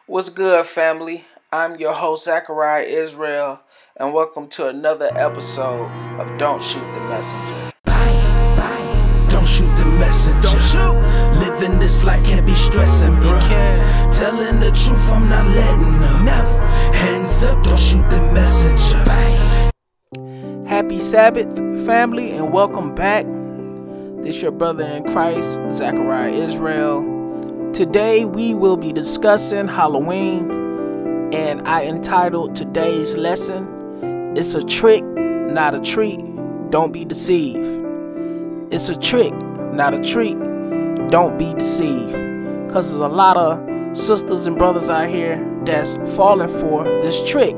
What's good, family? I'm your host, Zachariah Israel, and welcome to another episode of Don't Shoot the Messenger. Don't shoot the messenger. Don't shoot. Living this life can't be stressing, bro. Telling the truth, I'm not letting them. Never. Hands up, don't shoot the messenger. Happy Sabbath, family, and welcome back. This your brother in Christ, Zachariah Israel. Today we will be discussing Halloween, and I entitled today's lesson, "It's a trick, not a treat. Don't be deceived." It's a trick, not a treat. Don't be deceived. Because there's a lot of sisters and brothers out here that's falling for this trick.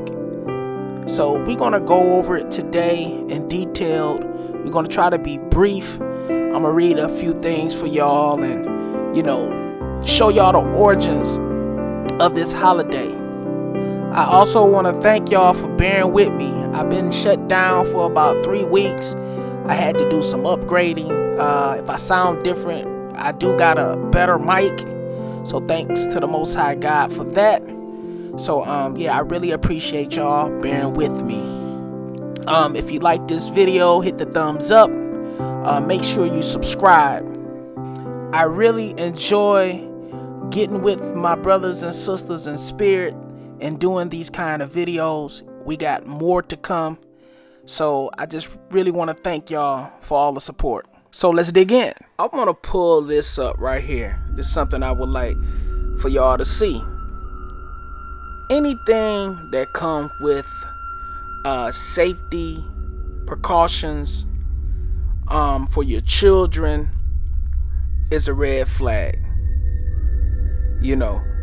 So we're going to go over it today in detail. We're going to try to be brief. I'm going to read a few things for y'all and, show y'all the origins of this holiday. I also want to thank y'all for bearing with me. I've been shut down for about 3 weeks. I had to do some upgrading. If I sound different, I do got a better mic. So thanks to the Most High God for that. So I really appreciate y'all bearing with me. If you like this video, hit the thumbs up. Make sure you subscribe. I really enjoy getting with my brothers and sisters in spirit and doing these kind of videos. We got more to come. So I just really want to thank y'all for all the support. So let's dig in. I want to pull this up right here. This is something I would like for y'all to see. Anything that comes with safety precautions for your children is a red flag.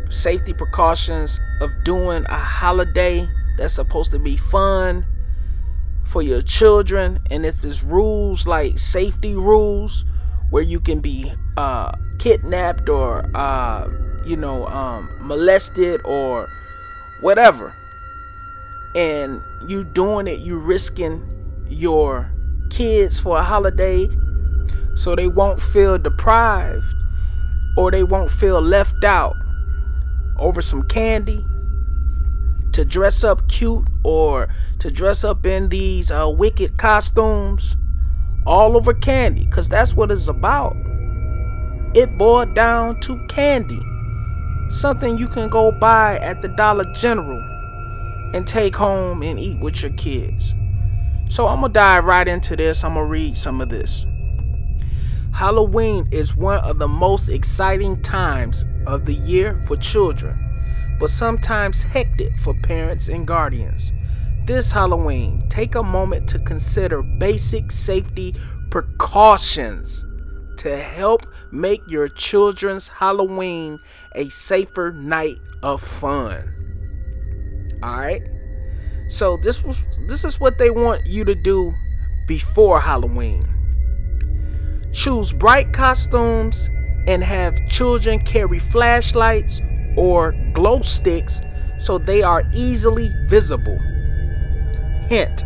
Safety precautions of doing a holiday that's supposed to be fun for your children, and if it's rules like safety rules where you can be kidnapped or molested or whatever, and you doing it, you risking your kids for a holiday so they won't feel deprived or they won't feel left out over some candy, to dress up cute or to dress up in these wicked costumes all over candy, because that's what it's about. It boiled down to candy, something you can go buy at the Dollar General and take home and eat with your kids. So I'm gonna dive right into this. I'm gonna read some of this. Halloween is one of the most exciting times of the year for children, but sometimes hectic for parents and guardians. This Halloween, take a moment to consider basic safety precautions to help make your children's Halloween a safer night of fun. Alright? So this is what they want you to do before Halloween. Choose bright costumes and have children carry flashlights or glow sticks so they are easily visible. Hint: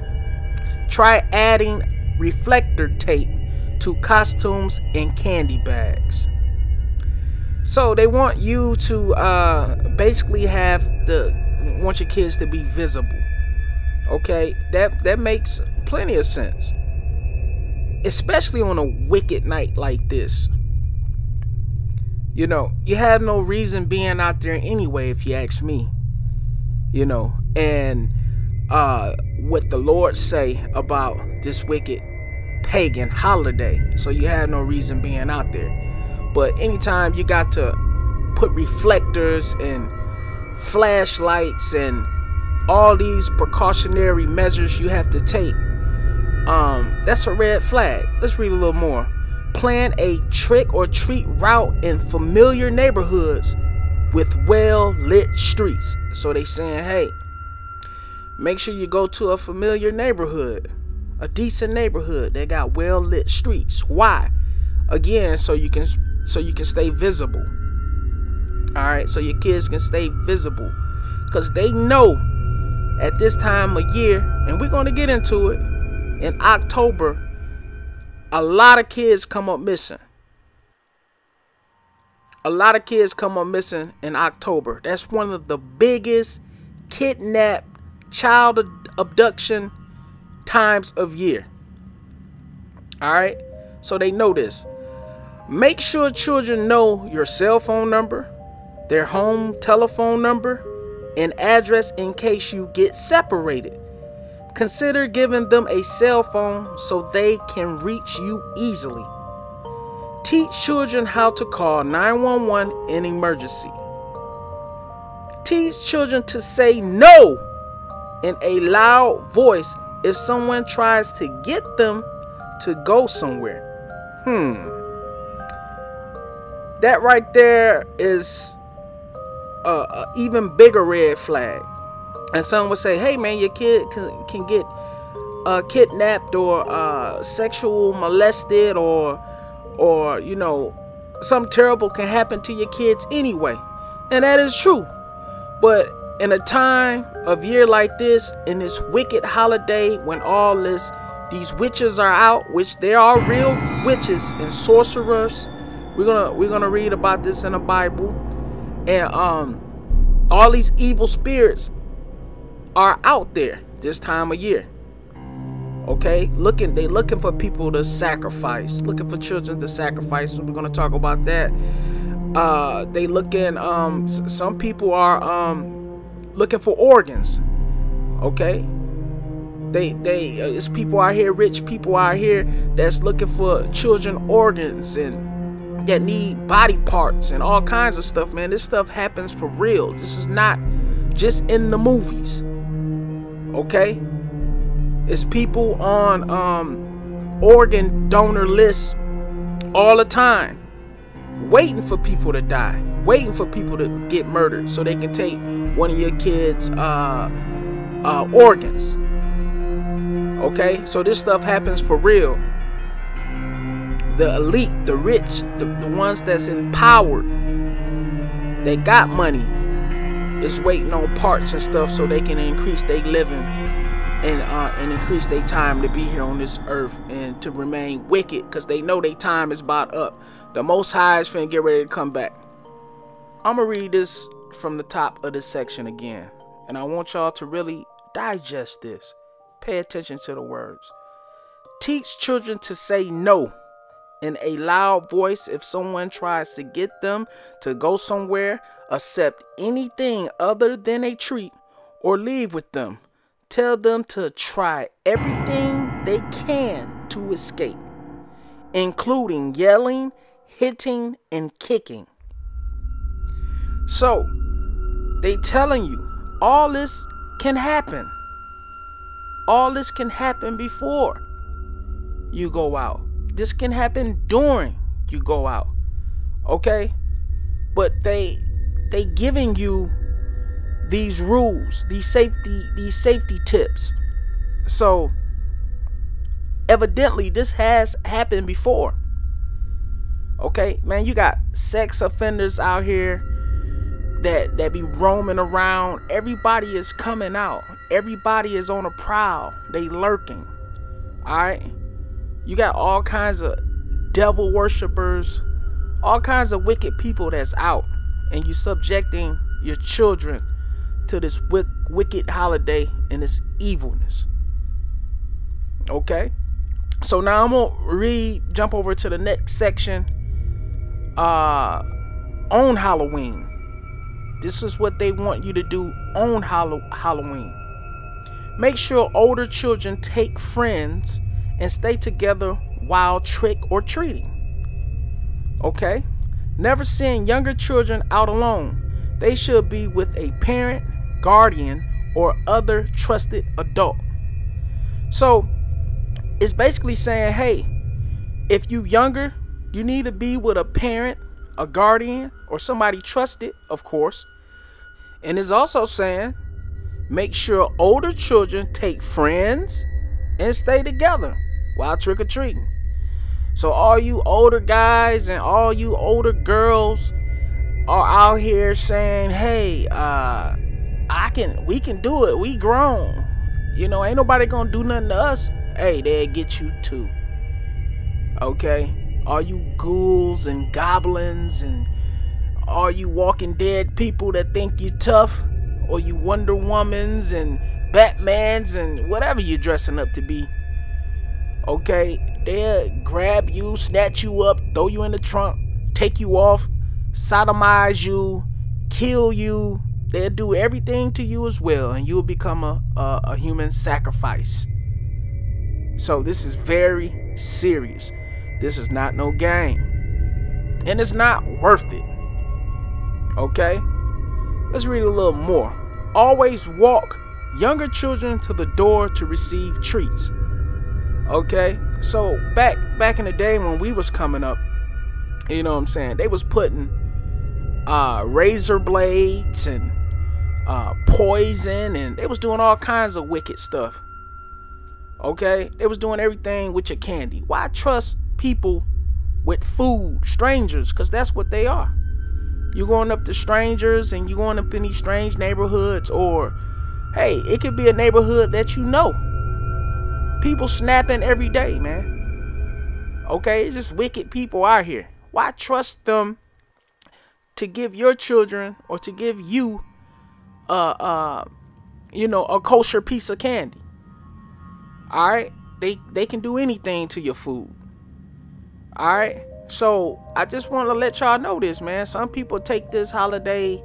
try adding reflector tape to costumes and candy bags. So they want you to basically want your kids to be visible. Okay, that makes plenty of sense, especially on a wicked night like this. You have no reason being out there anyway, if you ask me. And what the Lord say about this wicked pagan holiday. So you have no reason being out there. But anytime you got to put reflectors and flashlights and all these precautionary measures you have to take, that's a red flag. Let's read a little more. Plan a trick or treat route in familiar neighborhoods with well-lit streets. So they saying, hey, make sure you go to a familiar neighborhood, a decent neighborhood that got well-lit streets. Why? Again, so you can stay visible. All right, so your kids can stay visible, because they know at this time of year, and we're going to get into it, in October, a lot of kids come up missing. a lot of kids come up missing in October. That's one of the biggest kidnap, child abduction times of year. All right, so they know this. Make sure children know your cell phone number, their home telephone number, and address in case you get separated. Consider giving them a cell phone so they can reach you easily. Teach children how to call 911 in emergency. Teach children to say no in a loud voice if someone tries to get them to go somewhere. That right there is a even bigger red flag. And someone would say, hey man, your kid can get kidnapped or sexual molested or you know, something terrible can happen to your kids anyway. And that is true. But in a time of year like this, in this wicked holiday, when all these witches are out, which there are real witches and sorcerers, we're gonna read about this in the Bible, and all these evil spirits are out there this time of year. Okay, they looking for people to sacrifice, looking for children to sacrifice. We're gonna talk about that. They looking. Some people are looking for organs. Okay, it's people out here, rich people out here that's looking for children organs and that need body parts and all kinds of stuff. Man, this stuff happens for real. This is not just in the movies. Okay, it's people on organ donor lists all the time, waiting for people to die, waiting for people to get murdered so they can take one of your kids' organs. Okay, so this stuff happens for real. The elite, the rich, the ones that's empowered, they got money, is waiting on parts and stuff so they can increase their living and increase their time to be here on this earth and to remain wicked, because they know their time is about up. The Most High is finna get ready to come back. I'm gonna read this from the top of this section again, and I want y'all to really digest this. Pay attention to the words. Teach children to say no in a loud voice if someone tries to get them to go somewhere, accept anything other than a treat, or leave with them. Tell them to try everything they can to escape, including yelling, hitting, and kicking. So, they telling you all this can happen. All this can happen before you go out. This can happen during you go out. Okay? But they giving you these rules, these safety tips. So evidently this has happened before. Okay, man, you got sex offenders out here that be roaming around. Everybody is coming out. Everybody is on a prowl. They lurking. All right, you got all kinds of devil worshipers, all kinds of wicked people that's out, and you subjecting your children to this wicked holiday and this evilness. Okay, so now I'm gonna jump over to the next section on Halloween. This is what they want you to do on Halloween. Make sure older children take friends and stay together while trick or treating. Okay, never send younger children out alone. They should be with a parent, guardian, or other trusted adult. So it's basically saying, hey, if you younger, you need to be with a parent, a guardian, or somebody trusted, of course. And it's also saying, make sure older children take friends and stay together while trick-or-treating. So all you older guys and all you older girls are out here saying, hey, we can do it. We grown. You know, ain't nobody gonna do nothing to us. Hey, they'll get you too. Okay? All you ghouls and goblins and all you Walking Dead people that think you tough, or you Wonder Womans and Batmans and whatever you're dressing up to be. Okay, they'll grab you, snatch you up, throw you in the trunk, take you off, sodomize you, kill you. They'll do everything to you as well, and you'll become a human sacrifice. So this is very serious. This is not no game, and it's not worth it. Okay, let's read a little more. Always walk younger children to the door to receive treats. Okay, so back in the day when we was coming up, you know what I'm saying, they was putting razor blades and poison, and they was doing all kinds of wicked stuff. Okay, they was doing everything with your candy. Why trust people with food, strangers? Because that's what they are. You going up to strangers, and you going up in these strange neighborhoods, or hey, it could be a neighborhood that you know. People snapping every day, man. Okay, it's just wicked people out here. Why trust them to give your children, or to give you a kosher piece of candy? All right, they can do anything to your food. All right, so I just want to let y'all know this, man. Some people take this holiday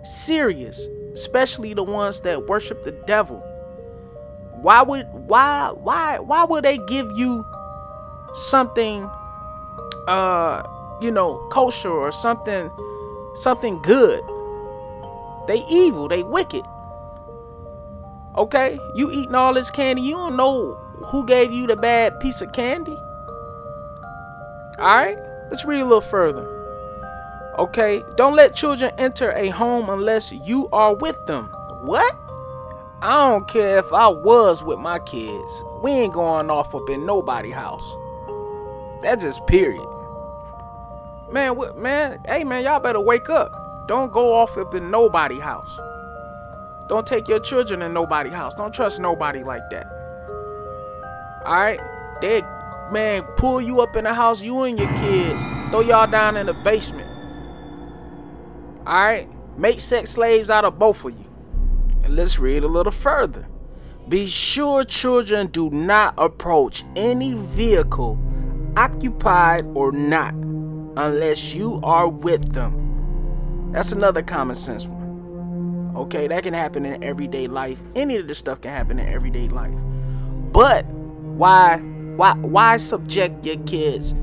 serious, especially the ones that worship the devil. Why would they give you something kosher, or something good? They evil, they wicked. Okay, you eating all this candy, you don't know who gave you the bad piece of candy. Alright, let's read a little further. Okay, don't let children enter a home unless you are with them. What? I don't care if I was with my kids. We ain't going off up in nobody's house. That's just period. Man, hey man, y'all better wake up. Don't go off up in nobody's house. Don't take your children in nobody's house. Don't trust nobody like that. Alright? They, man, pull you up in the house, you and your kids. Throw y'all down in the basement. Alright? Make sex slaves out of both of you. And let's read a little further. Be sure children do not approach any vehicle, occupied or not, unless you are with them. That's another common sense one. Okay, that can happen in everyday life. Any of this stuff can happen in everyday life. But why subject your kids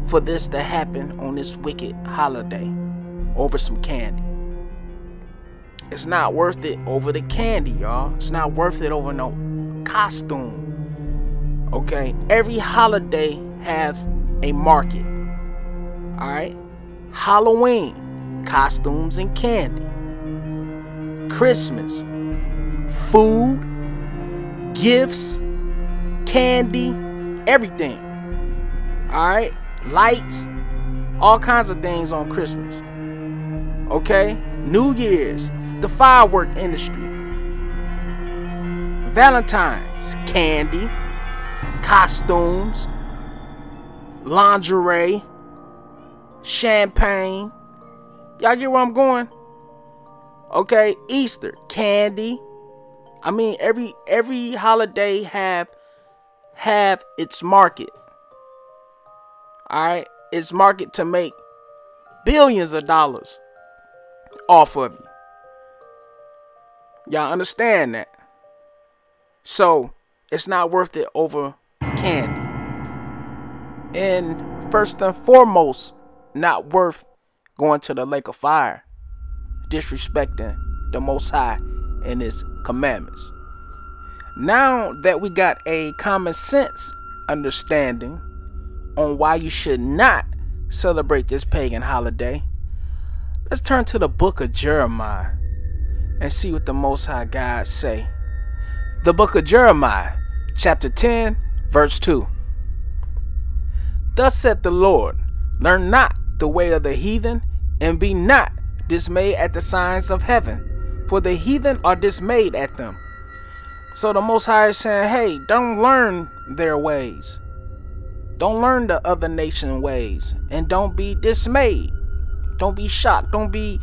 for this to happen on this wicked holiday over some candy? It's not worth it over the candy, y'all. It's not worth it over no costume. Okay, every holiday have a market. All right, Halloween, costumes and candy. Christmas, food, gifts, candy, everything. All right, lights, all kinds of things on Christmas. Okay, New Year's, the firework industry. Valentine's, candy, costumes, lingerie, champagne. Y'all get where I'm going? Okay, Easter, candy. I mean, every holiday have its market. All right, its market to make billions of dollars off of you. Y'all understand that? So it's not worth it over candy. And first and foremost, not worth going to the lake of fire, disrespecting the Most High and His commandments. Now that we got a common sense understanding on why you should not celebrate this pagan holiday, let's turn to the book of Jeremiah and see what the Most High God say. The book of Jeremiah, chapter 10, verse 2. Thus saith the Lord, learn not the way of the heathen, and be not dismayed at the signs of heaven, for the heathen are dismayed at them. So the Most High is saying, hey, don't learn their ways. Don't learn the other nation ways, and don't be dismayed. Don't be shocked. Don't be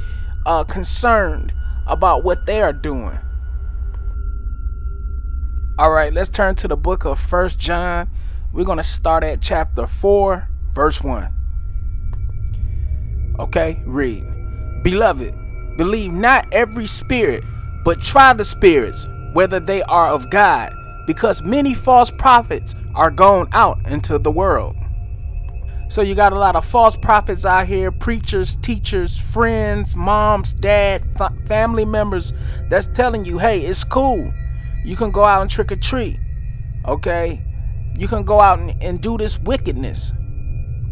concerned about what they are doing. All right, let's turn to the book of 1 John. We're going to start at chapter 4, verse 1. Okay, read. Beloved, believe not every spirit, but try the spirits, whether they are of God, because many false prophets are gone out into the world. So you got a lot of false prophets out here, preachers, teachers, friends, moms, dad, family members that's telling you, hey, it's cool. You can go out and trick or treat. Okay? You can go out and do this wickedness.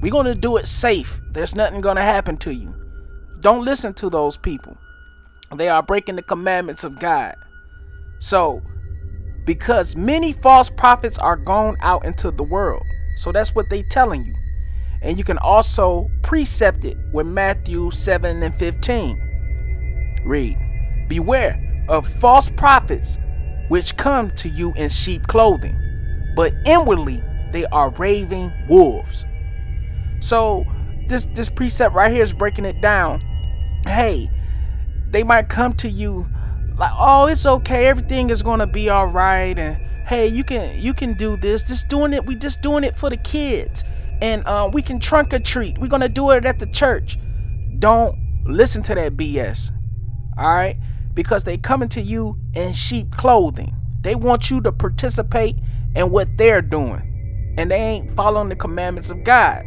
We're going to do it safe. There's nothing going to happen to you. Don't listen to those people. They are breaking the commandments of God. So, because many false prophets are gone out into the world. So that's what they're telling you. And you can also precept it with Matthew 7 and 15. Read. Beware of false prophets which come to you in sheep clothing, but inwardly they are raving wolves. So this precept right here is breaking it down. Hey, they might come to you like, oh, it's okay, everything is gonna be all right, and hey, you can do this. We just doing it for the kids, and we can trunk or treat. We're gonna do it at the church. Don't listen to that BS. All right, because they coming to you in sheep clothing. They want you to participate in what they're doing, and they ain't following the commandments of God.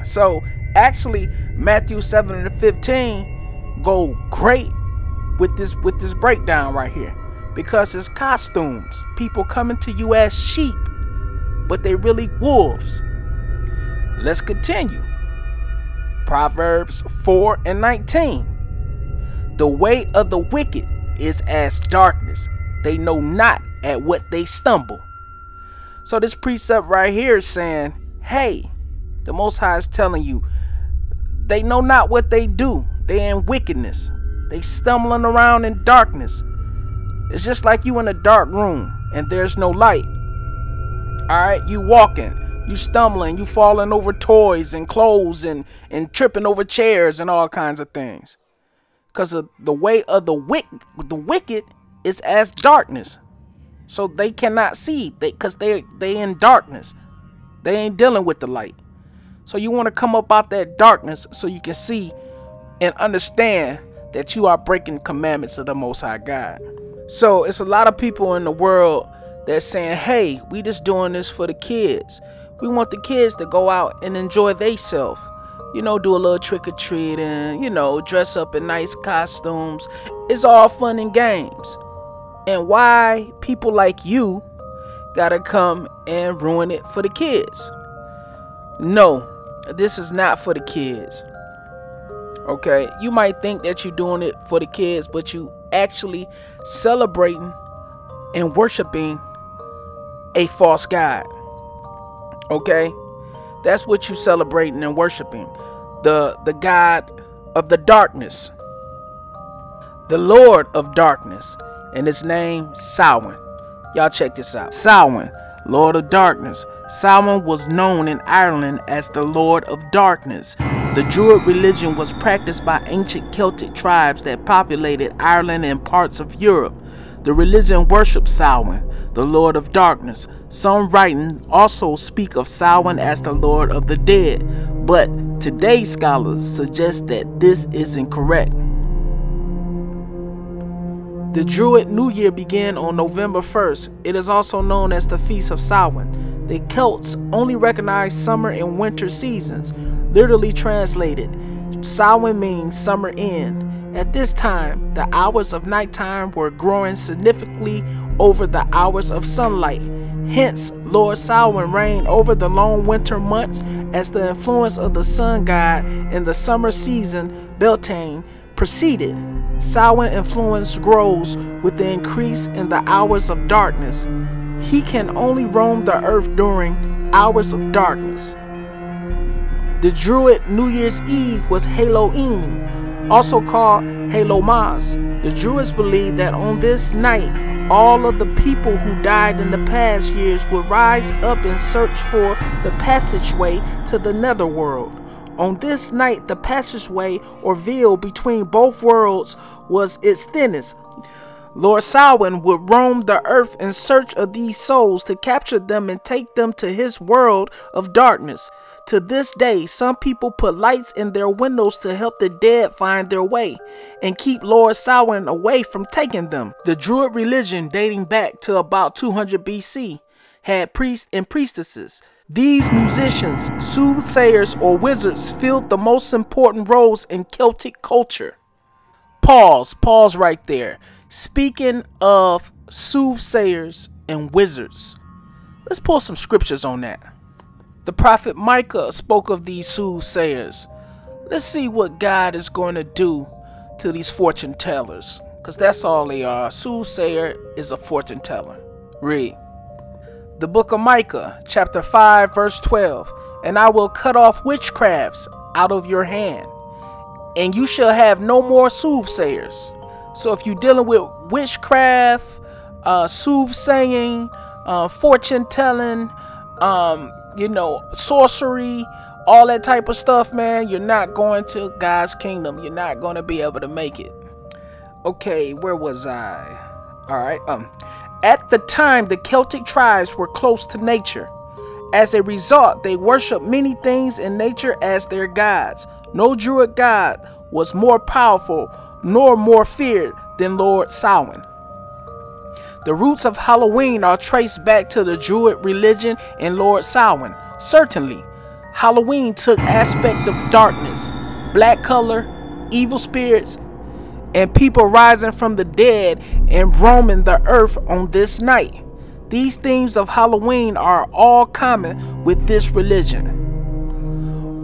So actually, Matthew 7 and 15 go great with this breakdown right here, because it's costumes. People coming to you as sheep, but they really wolves. Let's continue. Proverbs 4 and 19. The way of the wicked is as darkness. They know not at what they stumble. So this precept right here is saying, hey, the Most High is telling you, they know not what they do. They in wickedness. They stumbling around in darkness. It's just like you in a dark room and there's no light. All right, you walking, you stumbling, you falling over toys and clothes and tripping over chairs and all kinds of things. Because of the way of the wicked is as darkness. So they cannot see, because they in darkness. They ain't dealing with the light. So you want to come up out that darkness so you can see and understand that you are breaking commandments of the Most High God. So it's a lot of people in the world that's saying, hey, we just doing this for the kids. We want the kids to go out and enjoy themselves. You know, do a little trick-or-treating, you know, dress up in nice costumes. It's all fun and games. And why people like you gotta come and ruin it for the kids? No, this is not for the kids. Okay, you might think that you're doing it for the kids, but you actually celebrating and worshiping a false god. Okay, that's what you celebrating and worshiping. The god of the darkness, the Lord of darkness, and his name Samhain. Y'all check this out. Samhain, Lord of darkness. Samhain was known in Ireland as the Lord of Darkness. The Druid religion was practiced by ancient Celtic tribes that populated Ireland and parts of Europe. The religion worshipped Samhain, the Lord of Darkness. Some writings also speak of Samhain as the Lord of the Dead, but today's scholars suggest that this is incorrect. The Druid New Year began on November 1st. It is also known as the Feast of Samhain. The Celts only recognized summer and winter seasons. Literally translated, Samhain means summer end. At this time, the hours of nighttime were growing significantly over the hours of sunlight. Hence, Lord Samhain reigned over the long winter months as the influence of the sun god in the summer season, Beltane, proceeded. Samhain influence grows with the increase in the hours of darkness. He can only roam the earth during hours of darkness. The Druid New Year's Eve was Halloween, also called Hallowmas. The Druids believed that on this night, all of the people who died in the past years would rise up and search for the passageway to the netherworld. On this night, the passageway or veil between both worlds was its thinnest. Lord Samhain would roam the earth in search of these souls to capture them and take them to his world of darkness. To this day, some people put lights in their windows to help the dead find their way and keep Lord Samhain away from taking them. The Druid religion, dating back to about 200 BC, had priests and priestesses. These musicians, soothsayers, or wizards filled the most important roles in Celtic culture. Pause right there. Speaking of soothsayers and wizards, let's pull some scriptures on that. The prophet Micah spoke of these soothsayers. Let's see what God is going to do to these fortune tellers, because that's all they are. A soothsayer is a fortune teller. Read. The book of Micah, chapter 5, verse 12. And I will cut off witchcrafts out of your hand, and you shall have no more soothsayers. So if you're dealing with witchcraft, soothsaying, fortune telling, sorcery, all that type of stuff, man, you're not going to God's kingdom. You're not going to be able to make it. Okay, where was I? All right. At the time, the Celtic tribes were close to nature. As a result, they worshiped many things in nature as their gods. No Druid god was more powerful nor more feared than Lord Samhain. The roots of Halloween are traced back to the Druid religion and Lord Samhain. Certainly, Halloween took aspect of darkness, black color, evil spirits, and people rising from the dead and roaming the earth on this night. These themes of Halloween are all common with this religion.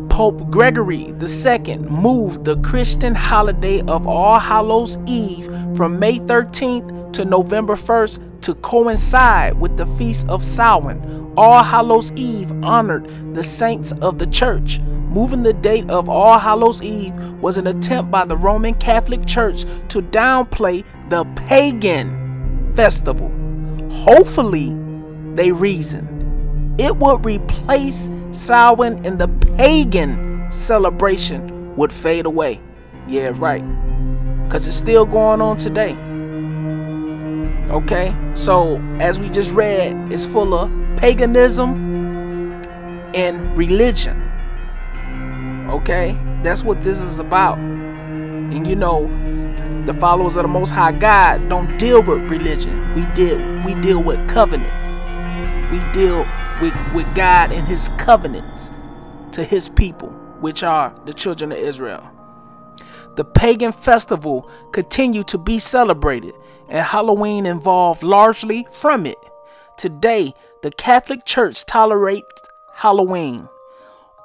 Pope Gregory II moved the Christian holiday of All Hallows Eve from May 13th to November 1st to coincide with the Feast of Samhain. All Hallows Eve honored the saints of the church. Moving the date of All Hallows Eve was an attempt by the Roman Catholic Church to downplay the pagan festival. Hopefully, they reasoned it would replace Samhain and the pagan celebration would fade away. Yeah, right. Because it's still going on today. Okay, so as we just read, it's full of paganism and religion. Okay, that's what this is about. And you know, the followers of the Most High God don't deal with religion. We deal with covenant. We deal with God and his covenants to his people, which are the children of Israel. The pagan festival continued to be celebrated, and Halloween evolved largely from it. Today, the Catholic Church tolerates Halloween,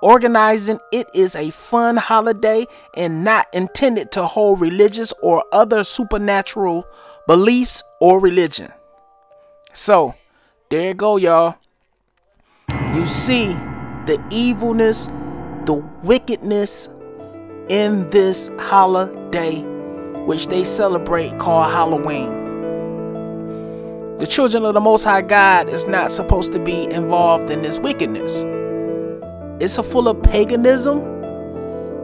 organizing it is a fun holiday and not intended to hold religious or other supernatural beliefs or religion. So, there you go, y'all. You see the evilness, the wickedness in this holiday which they celebrate called Halloween. The children of the Most High God is not supposed to be involved in this wickedness. It's full of paganism.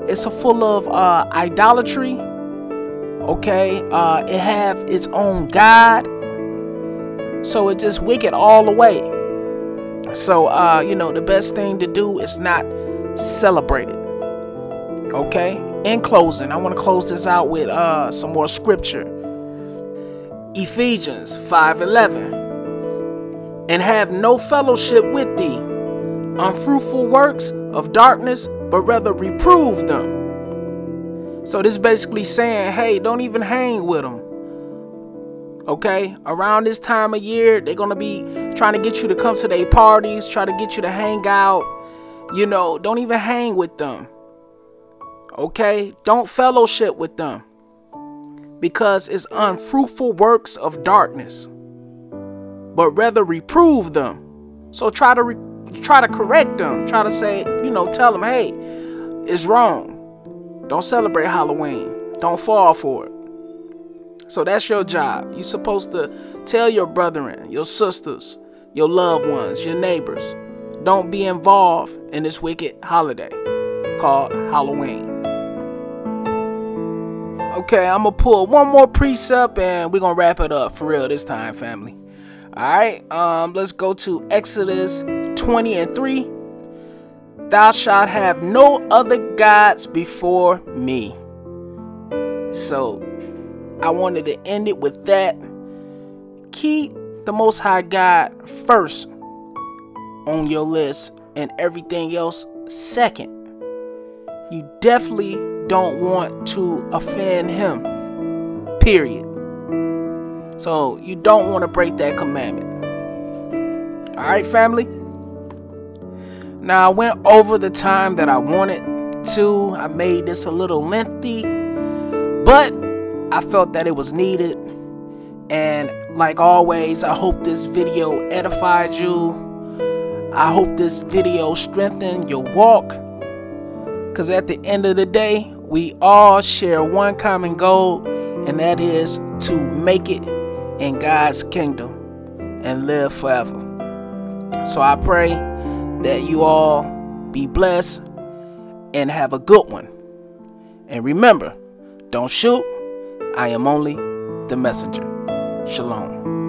It's full of idolatry. Okay, it have its own God. So it's just wicked all the way. So, the best thing to do is not celebrate it. Okay? In closing, I want to close this out with some more scripture. Ephesians 5:11. And have no fellowship with thee, unfruitful works of darkness, but rather reprove them. So this is basically saying, hey, don't even hang with them. Okay, around this time of year, they're going to be trying to get you to come to their parties, try to get you to hang out. Don't even hang with them. Okay, don't fellowship with them, because it's unfruitful works of darkness, but rather reprove them. So try to correct them. Try to say, tell them, hey, it's wrong. Don't celebrate Halloween. Don't fall for it. So that's your job. You're supposed to tell your brethren, your sisters, your loved ones, your neighbors, don't be involved in this wicked holiday. called Halloween. Okay, I'm gonna pull one more precept and we're gonna wrap it up for real this time, family. Alright, let's go to Exodus 20:3. Thou shalt have no other gods before me. So I wanted to end it with that. Keep the Most High God first on your list and everything else second. You definitely don't want to offend him, period. So you don't want to break that commandment. Alright, family? Now I went over the time that I wanted to. I made this a little lengthy, but I felt that it was needed. And like always, I hope this video edified you. I hope this video strengthened your walk. Because at the end of the day, we all share one common goal, and that is to make it in God's kingdom and live forever. So I pray that you all be blessed and have a good one. And remember, don't shoot. I am only the messenger. Shalom.